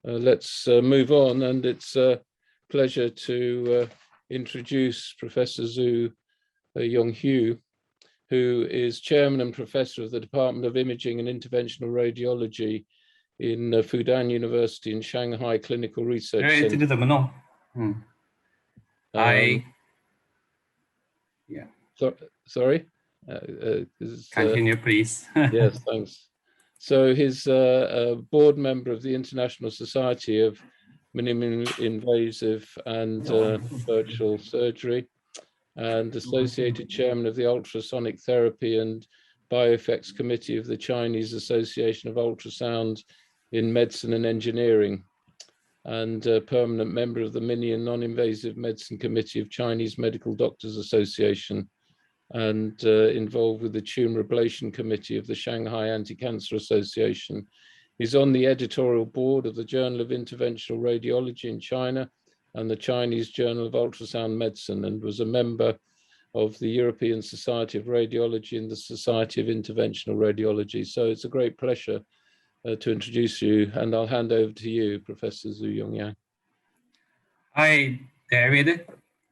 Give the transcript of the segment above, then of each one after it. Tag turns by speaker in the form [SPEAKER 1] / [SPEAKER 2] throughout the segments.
[SPEAKER 1] let's move on, and it's a pleasure to introduce Professor Zhu Yonghua, who is Chairman and Professor of the Department of Imaging and Interventional Radiology in Fudan University in Shanghai Clinical Research Center. Sorry?
[SPEAKER 2] Continue, please.
[SPEAKER 1] Yes, thanks. So he's a board member of the International Society of Minimally Invasive and Virtual Surgery, and associated chairman of the Ultrasonic Therapy and Bioeffects Committee of the Chinese Association of Ultrasound in Medicine and Engineering, and a permanent member of the Mini and Non-Invasive Medicine Committee of Chinese Medical Doctors Association, and involved with the Tumor Ablation Committee of the Shanghai Anti-Cancer Association. He's on the editorial board of the Journal of Interventional Radiology in China and the Chinese Journal of Ultrasound Medicine, and was a member of the European Society of Radiology and the Society of Interventional Radiology. So it's a great pleasure to introduce you, and I'll hand over to you, Professor Zhu Yonghua.
[SPEAKER 2] Hi, David.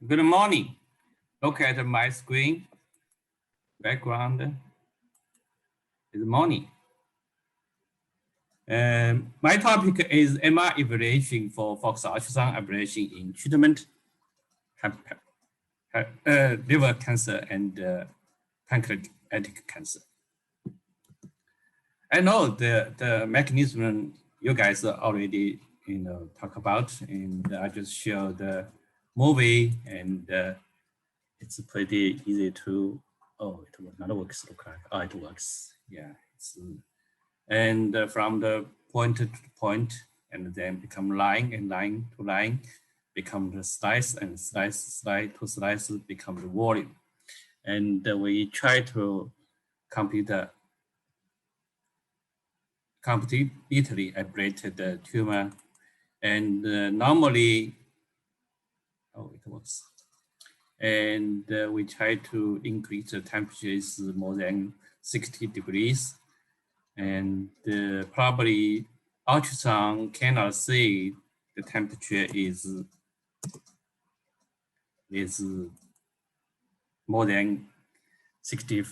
[SPEAKER 2] Good morning. Look at my screen. Background is morning. My topic is MR evaluation for Fox ultrasound ablation in treatment liver cancer and pancreatic cancer. I know the mechanism you guys already talk about, and I just show the movie, and it's pretty easy to. Oh, it will not works. Look like it works. Yeah, and from the point to point, and then become line, and line to line, become the slice, and slice to slice become the volume, and we try to completely ablate the tumor, and normally, it works. And we try to increase the temperatures more than 60 degrees. And probably ultrasound cannot see the temperature is more than 60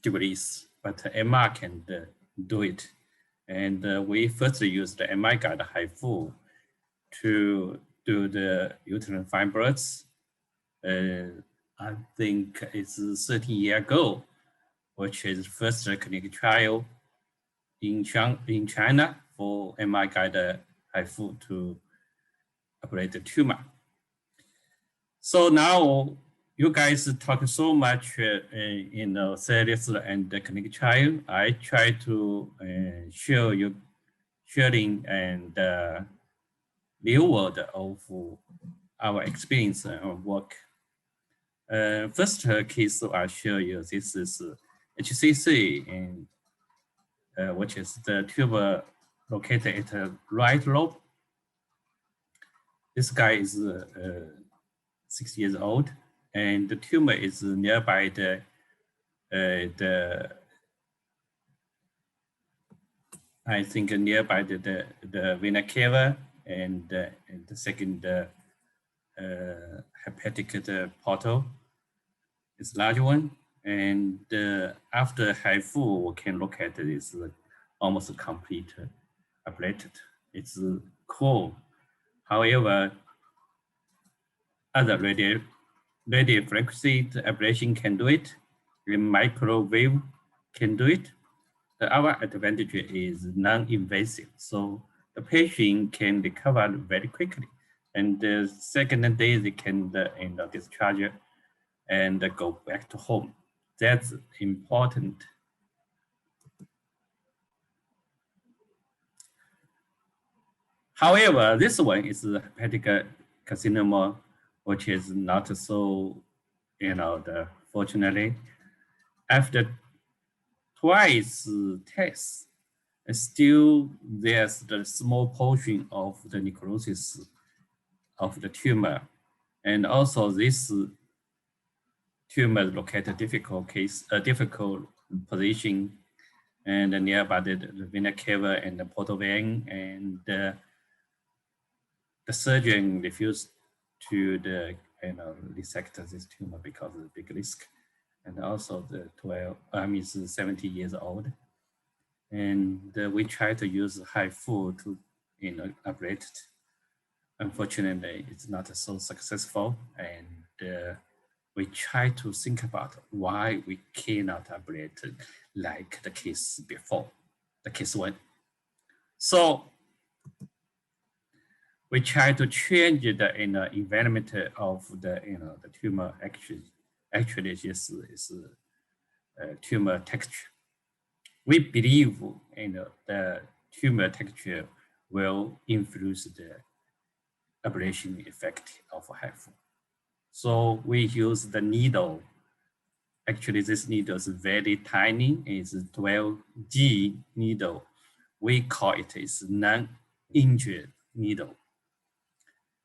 [SPEAKER 2] degrees, but MR can do it. And we first use the MR guide HIFU to do the uterine fibroids. I think it's 30 years ago, which is the first clinical trial in China for MR guided HIFU to ablate the tumor. So now you guys talk so much serious and the clinical trial. I try to show you sharing and real world of our experience and work. First case I'll show you, this is HCC, and which is the tumor located at the right lobe. This guy is 6 years old, and the tumor is nearby the I think nearby the vena cava, and the second hepatic portal is large one, and after HIFU we can look at this almost complete ablated. It's cool. However, other radio frequency ablation can do it. The microwave can do it. Our advantage is non-invasive, so the patient can recover very quickly. And the second day they can discharge and go back to home. That's important. However, this one is a hepatic carcinoma, which is not so, fortunately, after twice tests, still there's the small portion of the necrosis of the tumor. And also this tumor located difficult position, and nearby the vena cava and the portal vein, and the surgeon refused to resect this tumor because of the big risk. And also the 70 years old. And we try to use HIFU to ablate it. Unfortunately, it's not so successful. And we try to think about why we cannot ablate it like the case before, the case one. So we try to change the environment of the the tumor. Actually is tumor texture. We believe the tumor texture will influence the ablation effect of HIFU. So we use the needle. Actually, this needle is very tiny. It's 12G needle. We call it is non-injured needle.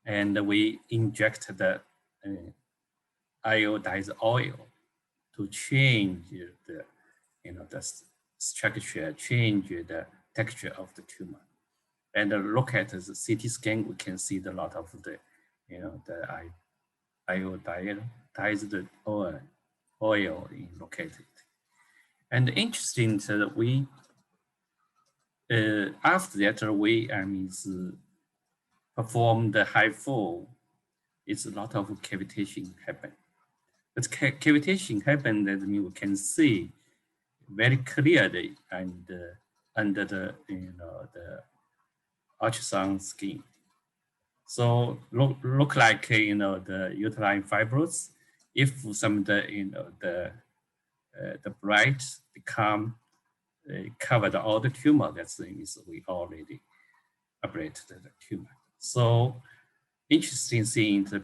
[SPEAKER 2] And we inject the iodized oil to change the the structure, change the texture of the tumor. And look at the CT scan, we can see a lot of the the iodized oil located. And interesting that we after that we perform the HIFU. It's a lot of cavitation happen. But cavitation happen, that means we can see very clearly and under the the ultrasound skin. So look like the uterine fibrosis. If some of the bright become covered all the tumor, that means we already ablated the tumor. So interesting thing that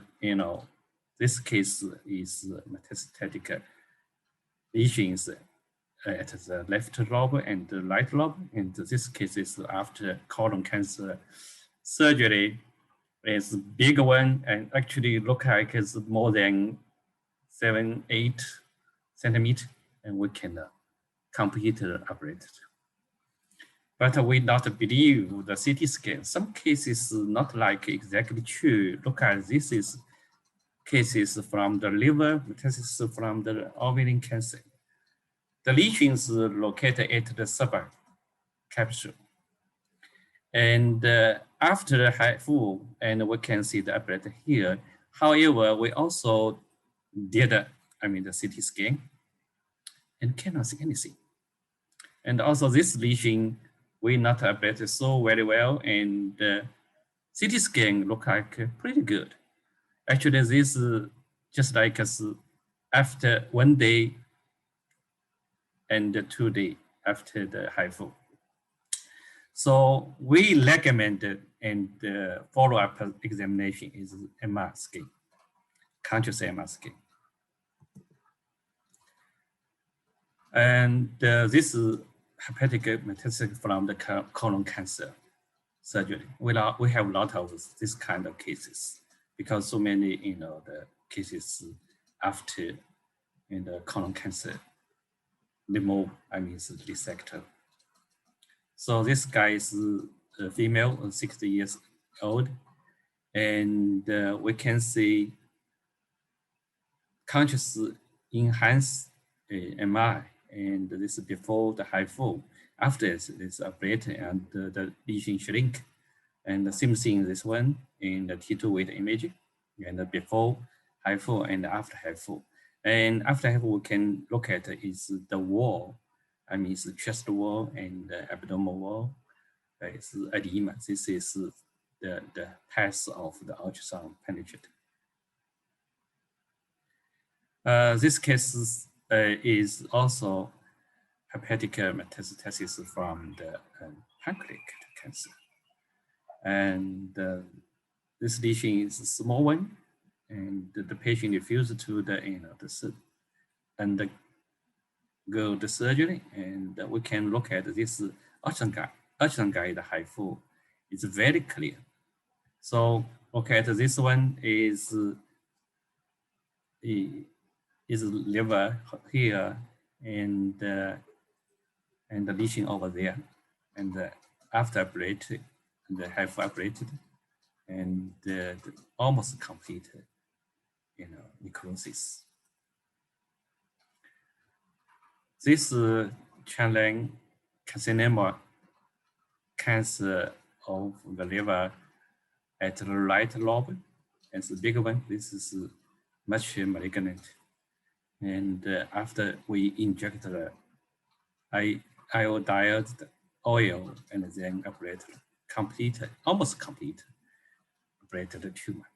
[SPEAKER 2] this case is metastatic lesions at the left lobe and the right lobe. And this case is after colon cancer surgery. It's a big one, and actually look like it's more than 7-8 centimeters, and we can completely ablate it. But we not believe the CT scan. Some cases not like exactly true. Look at this is cases from the liver, metastasis from the ovarian cancer. The lesions located at the subcapsule. And after the HIFU, and we can see the ablated here. However, we also did the CT scan and cannot see anything. And also this lesion, we not ablated so very well, and CT scan look like pretty good. Actually, this is just like after 1 day and 2 days after the HIFU. So we recommend and follow-up examination is MR scan, conscious MR scan. And this is hepatic metastasis from the colon cancer surgery. We have a lot of this kind of cases because so many the cases after the colon cancer remove resector. So this guy is a female, 60 years old, and we can see conscious enhanced MRI, and this is before the HIFU. After it's ablated and the lesion shrink, and the same thing this one in the T2 weight imaging, and before HIFU and after HIFU. And after HIFU, we can look at is the wall. It's the chest wall and the abdominal wall. It's edema. This is the test of the ultrasound penetrate. This case is also hepatic metastasis from the pancreatic cancer. And this lesion is a small one, and the patient refused to undergo the surgery, and we can look at this ultrasound guide HIFU. It's very clear. So look at this one is liver here and the lesion over there, and after ablated, the HIFU ablated, and almost complete, necrosis. This Chanlang carcinoma cancer of the liver at the right lobe, and the big one, this is much malignant. And after we inject the iodized oil and then ablate almost complete ablate the tumor.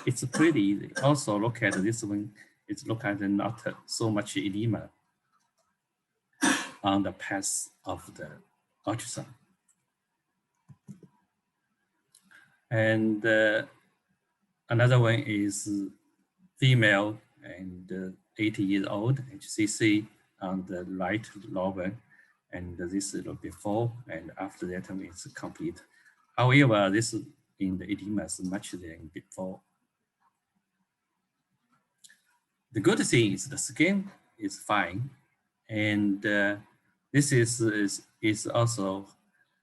[SPEAKER 2] It's pretty easy. Also look at this one, it's look at not so much edema on the path of the ultrasound. And another one is female and 80 years old, HCC on the right lobe, and this is before and after that it's complete. However, this in the edema is much than before. The good thing is the skin is fine, and this is also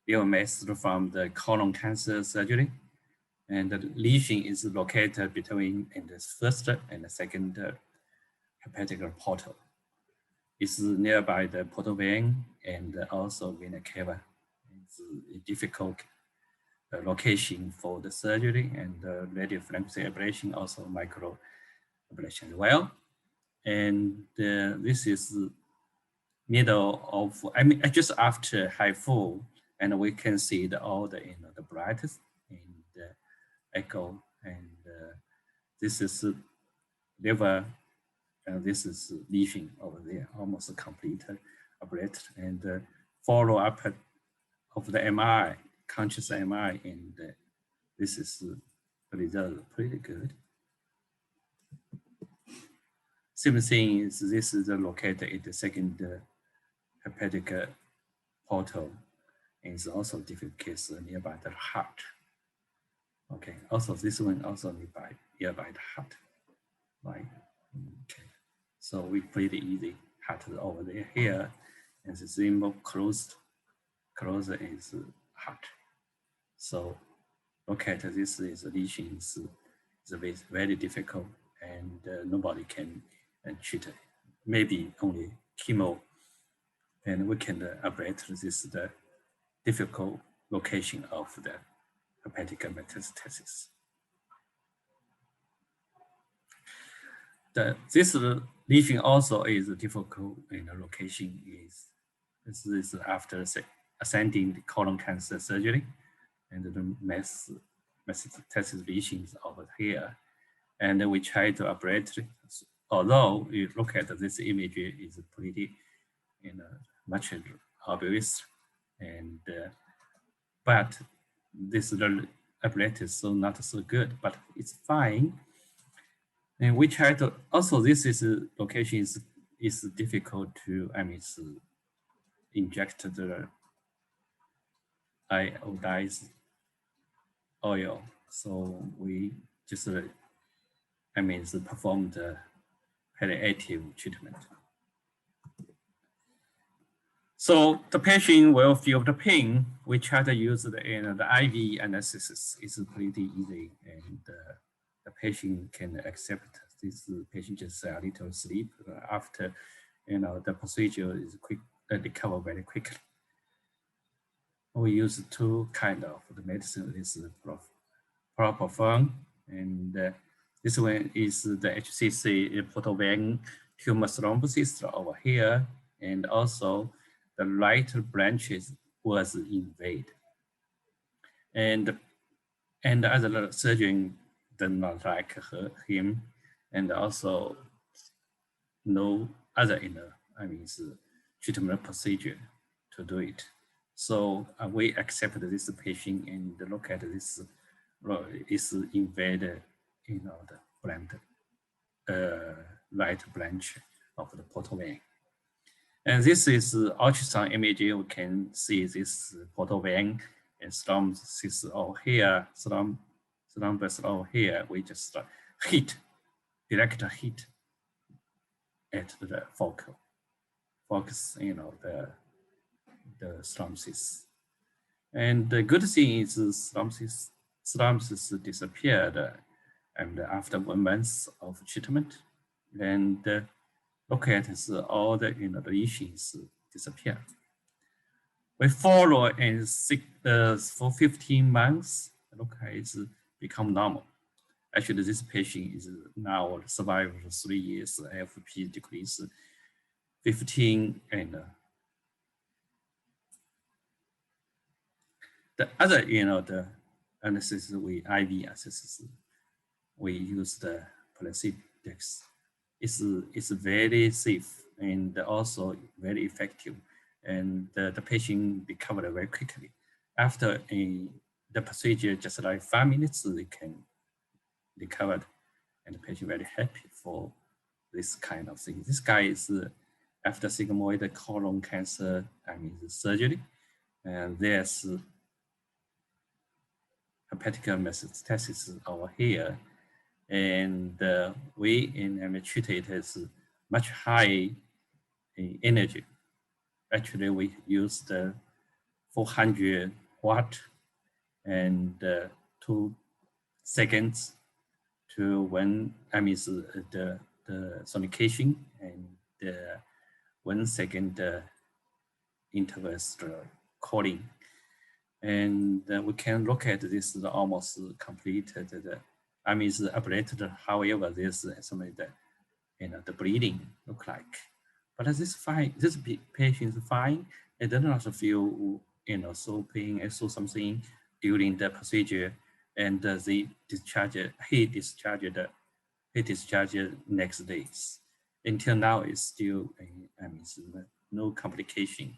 [SPEAKER 2] messed from the colon cancer surgery, and the lesion is located between the first and the second hepatic portal. It's nearby the portal vein and also vena cava. It's a difficult location for the surgery, and radiofrequency ablation, also micro ablation as well. And this is middle of, just after HIFU, and we can see all the the brightest in the echo, and this is liver, and this is lesion over there, almost complete ablated, and follow up of the MRI, conscious MRI, and this is the result pretty good. Same thing is this is located in the second hepatic portal, and it's also different case nearby the heart. Okay, also this one also nearby the heart, right? Okay, so we pretty easy heart over there here, and the symbol closer is heart. So look at this is lesions is very difficult, and nobody can treat it. Maybe only chemo, and we can ablate this the difficult location of the hepatic metastasis. This lesion also is difficult in the location this is after ascending the colon cancer surgery, and the metastasis lesions over here, and we try to ablate. Although you look at this image, is pretty much obvious, and but this ablate is not so good, but it's fine. And we try to also, this is location is difficult to inject the iodized oil, so we just perform the palliative treatment. So the patient will feel the pain. We try to use the IV anesthesis. It's pretty easy, and the patient can accept. This patient just a little sleep after the procedure is quick, recover very quickly. We use two kind of the medicine. This is Prof, and this one is the HCC portal vein tumor thrombosis over here, and also the right branches was invaded, and the other surgeon did not like him, and also no other treatment procedure to do it. So we accept this patient and look at this is invaded, the right branch of the portal vein. And this is ultrasound image. We can see this portal vein and thrombosis over here, thrombus over here. We just direct hit at the focus, the thrombosis. And the good thing is thrombosis slumps disappeared, and after 1 month of treatment, and look at all the the lesions disappear. We follow and for 15 months. Look, it's become normal. Actually, this patient is now survived 3 years. AFP decrease 15, and the other, the analysis we IV analysis, we use the Pancreatic. It's very safe and also very effective, and the patient recovered very quickly. After the procedure, just like 5 minutes, they can recover, and the patient very happy for this kind of thing. This guy is after sigmoid colon cancer, the surgery, and there's hepatic metastasis over here, and we treated as much high energy. Actually, we used 400 watt and 2 seconds to when the sonication, and 1 second intervals calling. And we can look at this almost completed. Is ablated. However, there's some of the the bleeding look like, but this fine. This patient is fine. It does not feel so pain. I saw something during the procedure, and they discharged. He discharged next days. Until now, it's still no complication.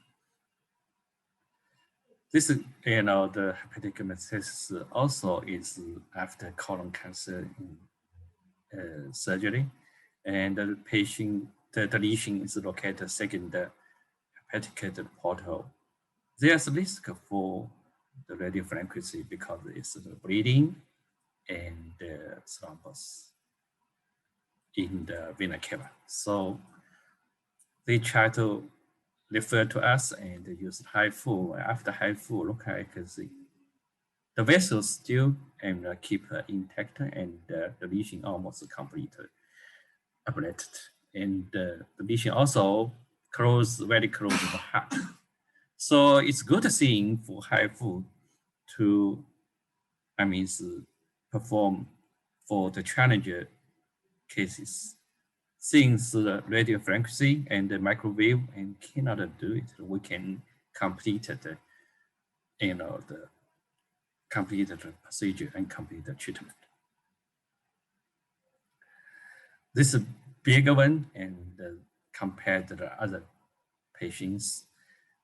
[SPEAKER 2] This is, the hepatic metastasis also is after colon cancer surgery, and the patient, the lesion is located second hepatic portal. There's a risk for the radiofrequency because it's the bleeding and the thrombus in the vena cava. So they try to refer to us and use high flow. After high flow, look like the vessels still keep intact, and the lesion almost completely ablated, and the lesion also very close to the heart. So it's good thing for high flow to perform for the challenger cases. Since the radio frequency and the microwave and cannot do it, we can complete the completed procedure and complete the treatment. This is a bigger one, and compared to the other patients,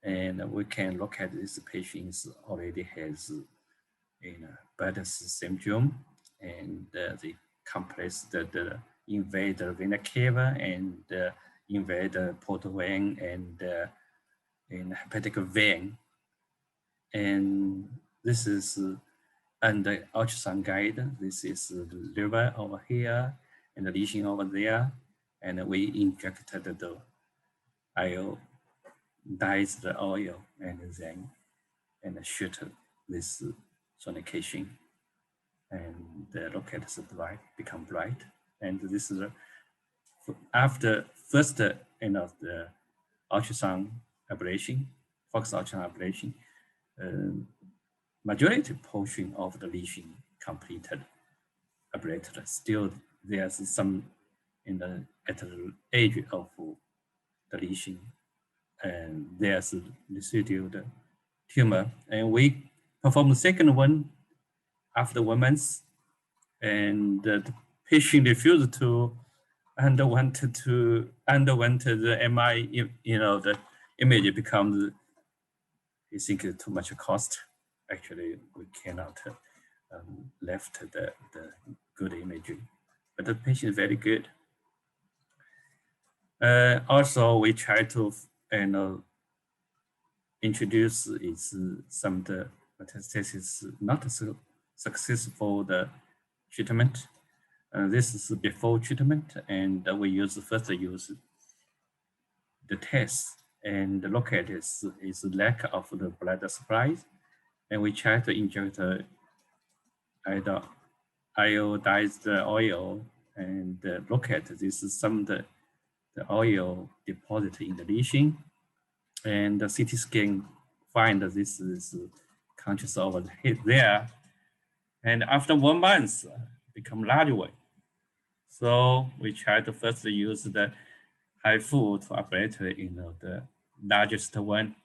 [SPEAKER 2] and we can look at this patients already has Barrett's syndrome, and they compress the invade the vena cava and invade the portal vein and in hepatic vein. And this is under ultrasound guide. This is the liver over here and the lesion over there, and we injected the dyes the oil, and then shoot this sonication, and look at the bright, become bright. And this is after first the ultrasound ablation, focus ultrasound ablation, majority portion of the lesion completed ablated. Still, there's some at the edge of the lesion, and there's a residual tumor. And we performed the second one after 1 month, and the patient refused to underwent the MRI. The image becomes, he think too much cost. Actually, we cannot left the good imaging, but the patient is very good. Also, we try to introduce some of the metastasis not so successful the treatment. This is before treatment, and we use the test and look at is lack of the blood supply, and we try to inject iodized oil and look at this is some of the oil deposit in the lesion, and the CT scan find that this is conscious over there, and after 1 month become large one. So we try to first use the HIFU to ablate the largest one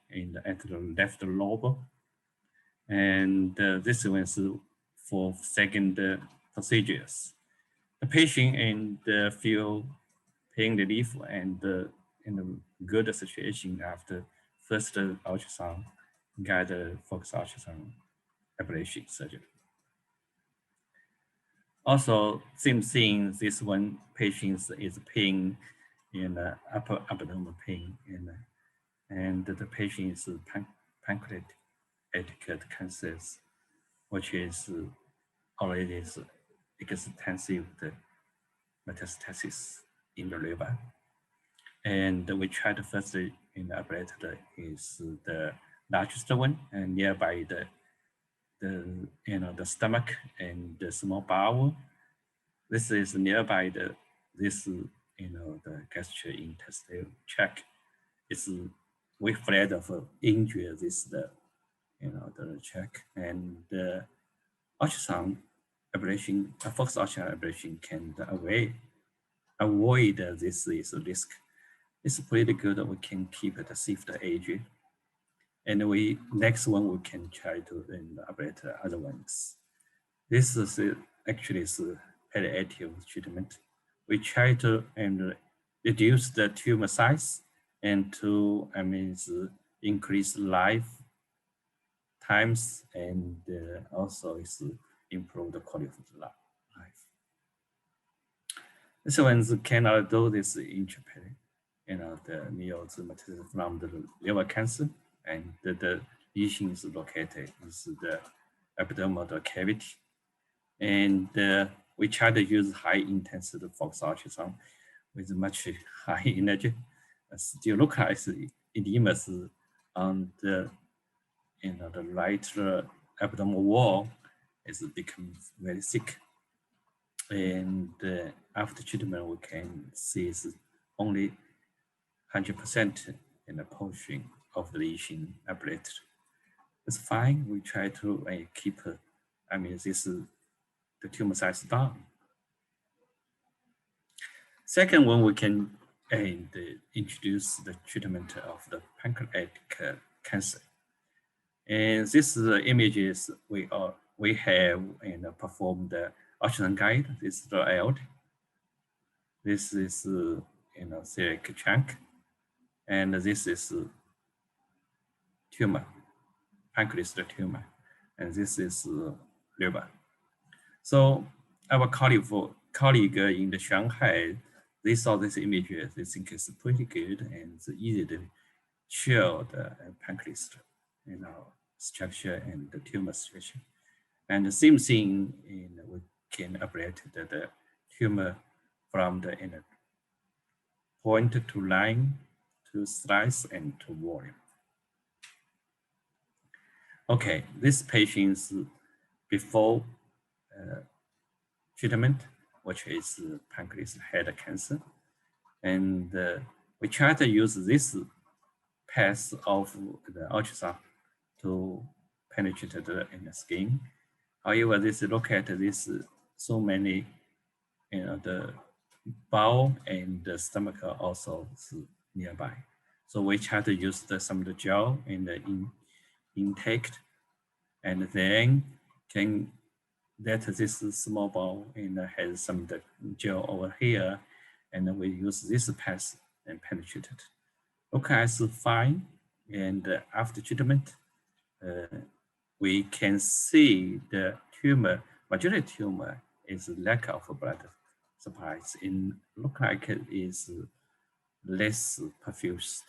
[SPEAKER 2] at the left lobe, and this one is for second procedures. The patient and feel pain relief and in a good situation after first ultrasound, guided focus ultrasound ablation surgery. Also, same thing, this one patient is pain in upper abdominal pain, and the patient is pancreatic cancers, which is already is extensive metastasis in the liver. And we try to first ablate is the largest one and nearby the stomach and the small bowel. This is nearby the gastrointestinal tract. It's we afraid of injury this the tract, and the ultrasound ablation, focus ultrasound ablation can avoid this risk. It's pretty good that we can keep it a safer age. And next one we can try to ablate other ones. This is actually palliative treatment. We try to reduce the tumor size and to increase life times, and also is improve the quality of life. This ones cannot do this intrahepatic, the neoplasm from the liver cancer, and the lesion is located is the abdominal cavity, and we try to use high intensity focus ultrasound with much high energy. Still look like edemas on the the right abdominal wall is becomes very thick, and after treatment we can see it's only 100% in the portion of the lesion ablated. It's fine. We try to keep the tumor size down. Second one, we can introduce the treatment of the pancreatic cancer. And this is the images we have performed the ultrasound guide. This is the LD. This is celiac chunk, and this is tumor, pancreas tumor, and this is liver. So our colleague in the Shanghai, they saw this image. They think it's pretty good and it's easy to show the pancreas, structure and the tumor structure. And the same thing we can ablate the tumor from the point to line to slice and to volume. Okay, this patient's before treatment, which is pancreas head cancer, and we try to use this path of the ultrasound to penetrate in the skin. However, look at this so many, the bowel and the stomach are also nearby. So we try to use some of the gel in the intake, and then can that this small bowel has some of the gel over here, and then we use this path and penetrate it. Okay, it's fine. And after treatment, we can see the tumor, majority tumor is lack of blood supply. It look like it is less perfused.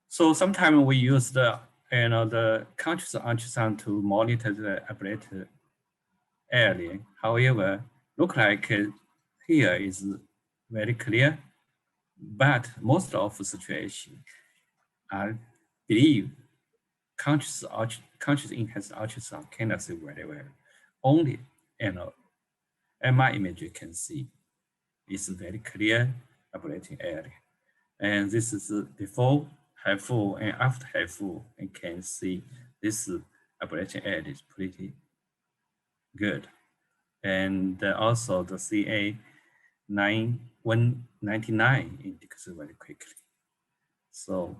[SPEAKER 2] So sometimes we use the conscious ultrasound to monitor the ablated area. However, look like here is very clear, but most of the situation, I believe conscious conscious enhanced ultrasound cannot see very well. Only MRI image you can see is very clear ablating area. And this is before HIFU and after HIFU, you can see this ablation area is pretty good. And also the CA 9199 indicates very quickly. So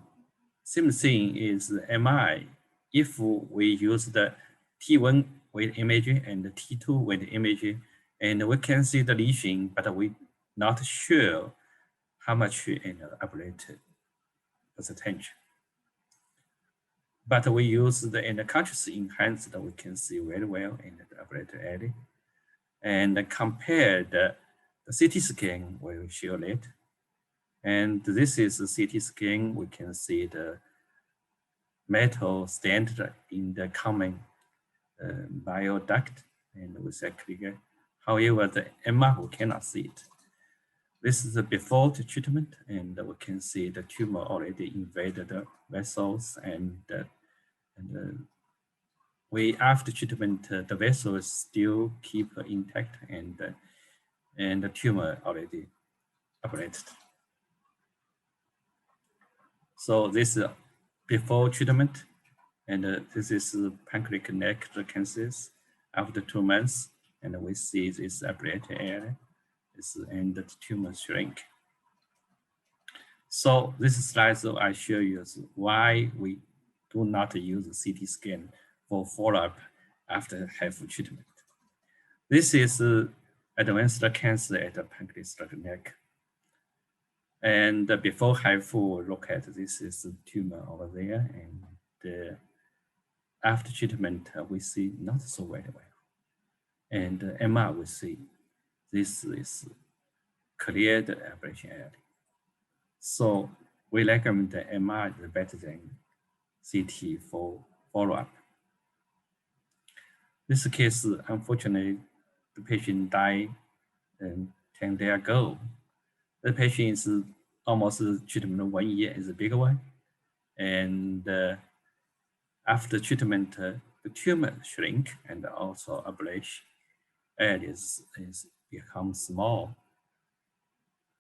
[SPEAKER 2] same thing is MRI. If we use the T1 with imaging and the T2 with imaging, and we can see the lesion, but we not sure how much ablated percentage. But we use the conscious enhanced, we can see very well in the ablated area. And compare the CT scan, we will show it. And this is a CT scan. We can see the metal stand in the common bioduct, and we say clear. However, the MR, we cannot see it. This is the before the treatment, and we can see the tumor already invaded the vessels, and after treatment, the vessels still keep intact, and the tumor already ablated. So this is before treatment, and this is pancreatic neck cancers after 2 months, and we see this ablated area, and the tumor shrink. So this slide, so I show you why we do not use CT scan for follow-up after HIFU treatment. This is advanced cancer at the pancreatic neck. And before HIFU, look at this is the tumor over there, and after treatment, we see not so very well. And MR, we see this is cleared ablation area. So we recommend the MR is better than CT for follow-up. This case, unfortunately, the patient died 10 days ago. The patient is almost treatment 1 year, is a big one. And after treatment, the tumor shrink and also ablation areas is become small.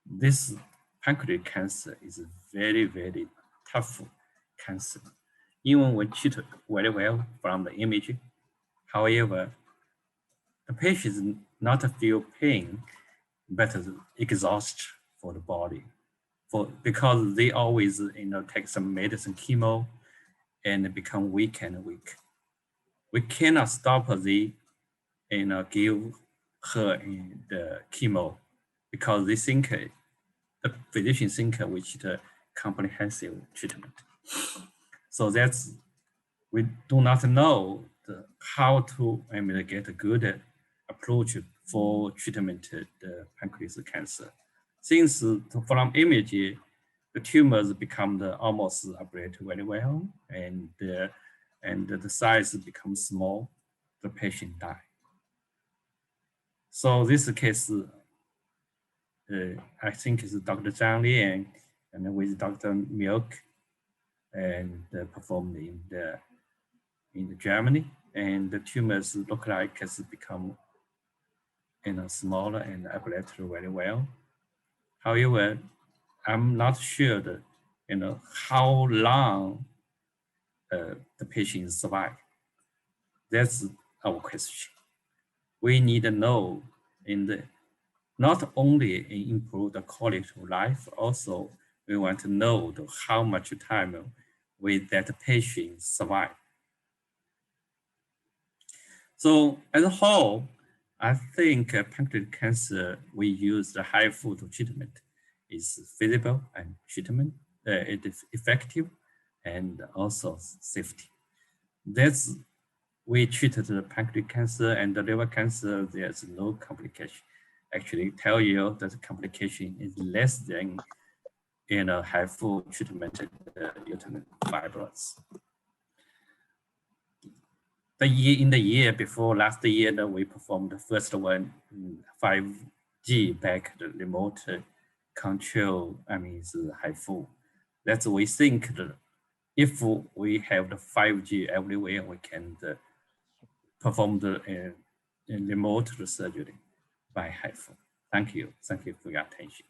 [SPEAKER 2] This pancreatic cancer is a very, very tough cancer. Even when treated very well from the imaging, however, the patient not feel pain, but exhaust for the body, because they always take some medicine, chemo, and become weak and weak. We cannot stop the give her the chemo because they think the physician think which the comprehensive treatment. So that's, we do not know how to get a good approach for treatment the pancreatic cancer. Since from image, the tumors become almost ablated very well, and the size becomes small, the patient die. So this case, I think is Dr. Zhang Lian and with Dr. Milk, and performed in Germany, and the tumors look like has become smaller and ablated very well. However, I'm not sure how long the patient survive. That's our question. We need to know not only improve the quality of life, also we want to know how much time will that patient survive. So as a whole, I think pancreatic cancer, we use the HIFU treatment is feasible and treatment, it is effective and also safety. That's, we treated the pancreatic cancer and the liver cancer, there's no complication. Actually tell you that the complication is less than HIFU treatment uterine fibroids. In the year before last year, we performed the first one, 5G back the remote control, is HIFU. That's we think if we have the 5G everywhere, we can perform the remote surgery by HIFU. Thank you. Thank you for your attention.